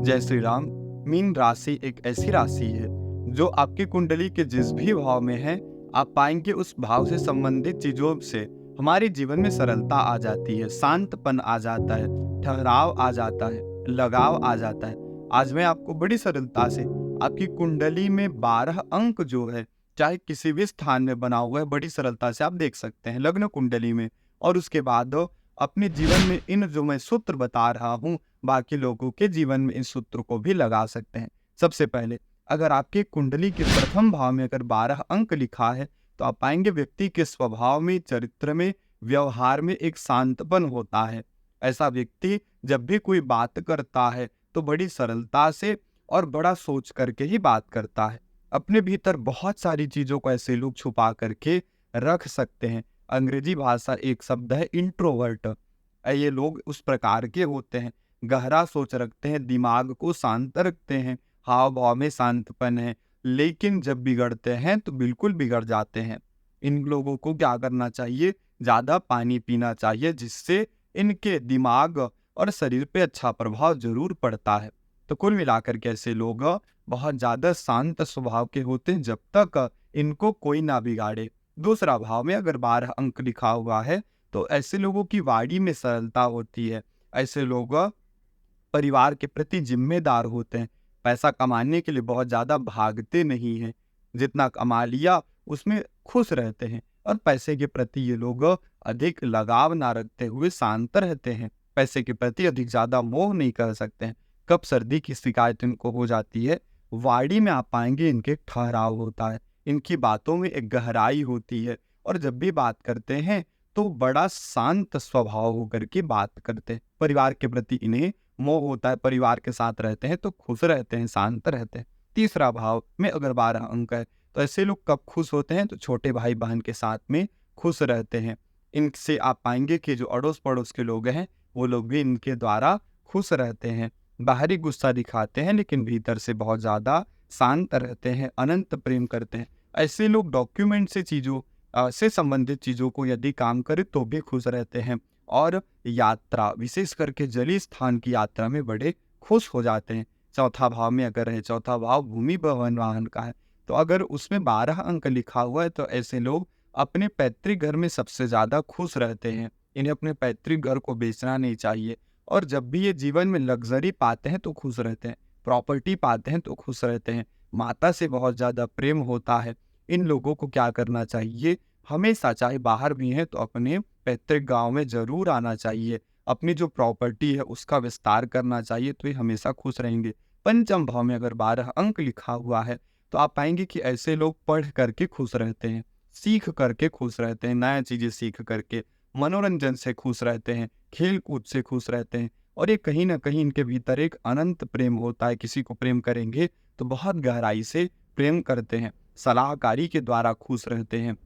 जय श्री राम। मीन राशि एक ऐसी राशि है जो आपकी कुंडली के जिस भी भाव में है, आप पाएंगे उस भाव से संबंधित चीजों से हमारे जीवन में सरलता आ जाती है, शांतपन आ जाता है, ठहराव आ जाता है, लगाव आ जाता है। आज मैं आपको बड़ी सरलता से आपकी कुंडली में 12 अंक जो है, चाहे किसी भी स्थान में बना हुआ है, बड़ी सरलता से आप देख सकते हैं लग्न कुंडली में। और उसके बाद अपने जीवन में इन जो मैं सूत्र बता रहा हूँ, बाकी लोगों के जीवन में इस सूत्र को भी लगा सकते हैं। सबसे पहले, अगर आपके कुंडली के प्रथम भाव में अगर 12 अंक लिखा है, तो आप पाएंगे व्यक्ति के स्वभाव में, चरित्र में, व्यवहार में एक शांतपन होता है। ऐसा व्यक्ति जब भी कोई बात करता है तो बड़ी सरलता से और बड़ा सोच करके ही बात करता है। अपने भीतर बहुत सारी चीजों को ऐसे लोग छुपा करके रख सकते हैं। अंग्रेजी भाषा एक शब्द है इंट्रोवर्ट। ये लोग उस प्रकार के होते हैं, गहरा सोच रखते हैं, दिमाग को शांत रखते हैं, हाव भाव में शांतपन है, लेकिन जब बिगड़ते हैं तो बिल्कुल बिगड़ जाते हैं। इन लोगों को क्या करना चाहिए? ज्यादा पानी पीना चाहिए, जिससे इनके दिमाग और शरीर पे अच्छा प्रभाव जरूर पड़ता है। तो कुल मिलाकर के ऐसे लोग बहुत ज्यादा शांत स्वभाव के होते हैं, जब तक इनको कोई ना बिगाड़े। दूसरा भाव में अगर 12 अंक लिखा हुआ है, तो ऐसे लोगों की वाणी में सरलता होती है। ऐसे लोग परिवार के प्रति जिम्मेदार होते हैं, पैसा कमाने के लिए बहुत ज्यादा भागते नहीं हैं, जितना कमा लिया उसमें खुश रहते हैं। और पैसे के प्रति ये लोग अधिक लगाव ना रखते हुए शांत रहते हैं, पैसे के प्रति अधिक ज्यादा मोह नहीं कर सकते हैं। कब सर्दी की शिकायत इनको हो जाती है, वाणी में आप पाएंगे इनके एक ठहराव होता है, इनकी बातों में एक गहराई होती है। और जब भी बात करते हैं तो बड़ा शांत स्वभाव होकर के बात करते हैं। परिवार के प्रति इन्हें मोह होता है, परिवार के साथ रहते हैं तो खुश रहते हैं, शांत रहते हैं। तीसरा भाव में अगर 12 अंक है, तो ऐसे लोग कब खुश होते हैं? तो छोटे भाई बहन के साथ में खुश रहते हैं। इनसे आप पाएंगे कि जो अड़ोस पड़ोस के लोग हैं, वो लोग भी इनके द्वारा खुश रहते हैं। बाहरी गुस्सा दिखाते हैं, लेकिन भीतर से बहुत ज्यादा शांत रहते हैं, अनंत प्रेम करते हैं। ऐसे लोग डॉक्यूमेंट से चीजों से संबंधित चीजों को यदि काम करे तो भी खुश रहते हैं। और यात्रा, विशेष करके जलीय स्थान की यात्रा में बड़े खुश हो जाते हैं। चौथा भाव में अगर है, चौथा भाव भूमि भवन वाहन का है, तो अगर उसमें 12 अंक लिखा हुआ है, तो ऐसे लोग अपने पैतृक घर में सबसे ज्यादा खुश रहते हैं। इन्हें अपने पैतृक घर को बेचना नहीं चाहिए। और जब भी ये जीवन में लग्जरी पाते हैं तो खुश रहते हैं, प्रॉपर्टी पाते हैं तो खुश रहते हैं, माता से बहुत ज्यादा प्रेम होता है। इन लोगों को क्या करना चाहिए? हमेशा, चाहे बाहर भी हैं तो अपने पैतृक गांव में जरूर आना चाहिए, अपनी जो प्रॉपर्टी है उसका विस्तार करना चाहिए, तो ये हमेशा खुश रहेंगे। पंचम भाव में अगर 12 अंक लिखा हुआ है, तो आप पाएंगे कि ऐसे लोग पढ़ करके खुश रहते हैं, सीख करके खुश रहते हैं, नया चीजें सीख करके, मनोरंजन से खुश रहते हैं, खेल कूद से खुश रहते हैं। और ये कहीं ना कहीं इनके भीतर एक अनंत प्रेम होता है। किसी को प्रेम करेंगे तो बहुत गहराई से प्रेम करते हैं, सलाहकारी के द्वारा खुश रहते हैं।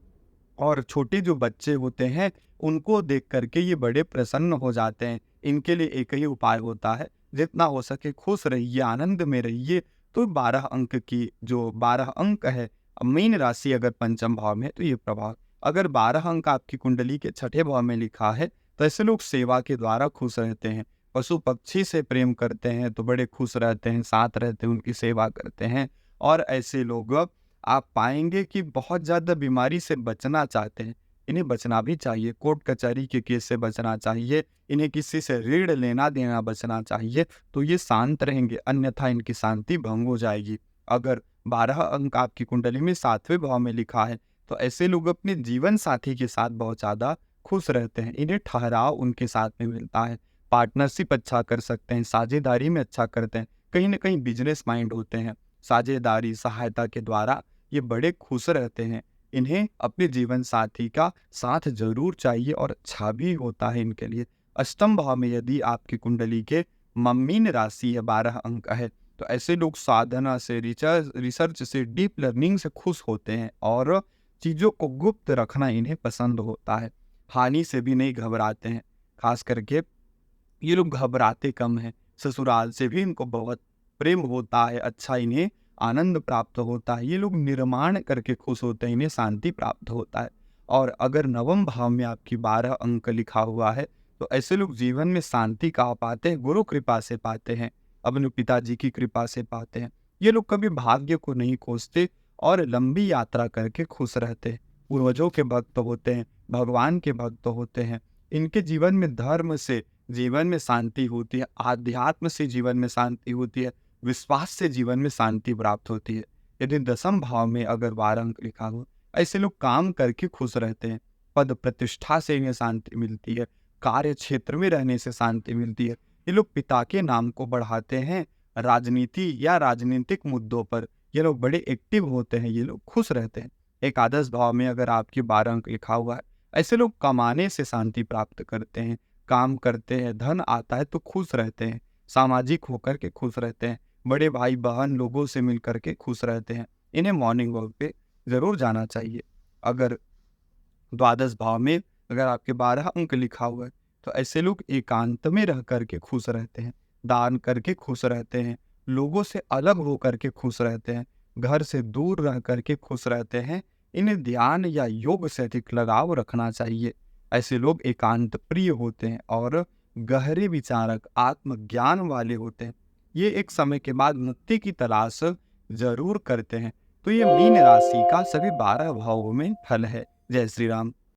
और छोटे जो बच्चे होते हैं, उनको देख करके ये बड़े प्रसन्न हो जाते हैं। इनके लिए एक ही उपाय होता है, जितना हो सके खुश रहिए, आनंद में रहिए। तो 12 अंक की जो 12 अंक है, मीन राशि अगर पंचम भाव में है तो ये प्रभाव। अगर 12 अंक आपकी कुंडली के छठे भाव में लिखा है, तो ऐसे लोग सेवा के द्वारा खुश रहते हैं। पशु पक्षी से प्रेम करते हैं तो बड़े खुश रहते हैं, साथ रहते हैं, उनकी सेवा करते हैं। और ऐसे लोग आप पाएंगे कि बहुत ज्यादा बीमारी से बचना चाहते हैं, इन्हें बचना भी चाहिए। कोर्ट कचहरी के केस से बचना चाहिए, इन्हें किसी से ऋण लेना देना बचना चाहिए, तो ये शांत रहेंगे, अन्यथा इनकी शांति भंग हो जाएगी। अगर 12 अंक आपकी कुंडली में 7वें भाव में लिखा है, तो ऐसे लोग अपने जीवन साथी के साथ बहुत ज्यादा खुश रहते हैं, इन्हें ठहराव उनके साथ में मिलता है, पार्टनरशिप अच्छा कर सकते हैं, साझेदारी में अच्छा करते हैं, कहीं ना कहीं बिजनेस माइंड होते हैं, साझेदारी सहायता के द्वारा ये बड़े खुश रहते हैं। इन्हें अपने जीवन साथी का साथ जरूर चाहिए और अच्छा भी होता है इनके लिए। अष्टम भाव में यदि आपकी कुंडली के मीन राशि है, 12 अंक है, तो ऐसे लोग साधना से, रिसर्च से, डीप लर्निंग से खुश होते हैं और चीजों को गुप्त रखना इन्हें पसंद होता है। हानि से भी नहीं घबराते हैं, खास करके ये लोग घबराते कम हैं। ससुराल से भी इनको बहुत प्रेम होता है, अच्छा इन्हें आनंद प्राप्त होता है। ये लोग निर्माण करके खुश होते हैं, इन्हें शांति प्राप्त होता है। और अगर नवम भाव में आपकी 12 अंक लिखा हुआ है, तो ऐसे लोग जीवन में शांति कहाँ पाते हैं? गुरु कृपा से पाते हैं। अपने पिताजी की कृपा से पाते हैं। ये लोग कभी भाग्य को नहीं खोजते और लंबी यात्रा करके खुश रहते हैं। पूर्वजों के भक्त होते हैं, भगवान के भक्त होते हैं। इनके जीवन में धर्म से जीवन में शांति होती है, आध्यात्म से जीवन में शांति होती है, विश्वास से जीवन में शांति प्राप्त होती है। यदि दसम भाव में अगर 12 अंक लिखा हो, ऐसे लोग काम करके खुश रहते हैं, पद प्रतिष्ठा से इन्हें शांति मिलती है, कार्य क्षेत्र में रहने से शांति मिलती है। ये लोग पिता के नाम को बढ़ाते हैं, राजनीति या राजनीतिक मुद्दों पर ये लोग बड़े एक्टिव होते हैं, ये लोग खुश रहते हैं। एकादश भाव में अगर आपके 12 अंक लिखा हुआ है, ऐसे लोग कमाने से शांति प्राप्त करते हैं, काम करते हैं, धन आता है तो खुश रहते हैं, सामाजिक होकर के खुश रहते हैं, बड़े भाई बहन लोगों से मिल करके खुश रहते हैं। इन्हें मॉर्निंग वॉक पे ज़रूर जाना चाहिए। अगर द्वादश भाव में अगर आपके 12 अंक लिखा हुआ है, तो ऐसे लोग एकांत में रह करके खुश रहते हैं, दान करके खुश रहते हैं, लोगों से अलग हो करके खुश रहते हैं, घर से दूर रह करके खुश रहते हैं। इन्हें ध्यान या योग से अधिक लगाव रखना चाहिए। ऐसे लोग एकांत प्रिय होते हैं और गहरे विचारक आत्मज्ञान वाले होते हैं। ये एक समय के बाद मुक्ति की तलाश जरूर करते हैं। तो ये मीन राशि का सभी 12 भावों में फल है। जय श्री राम।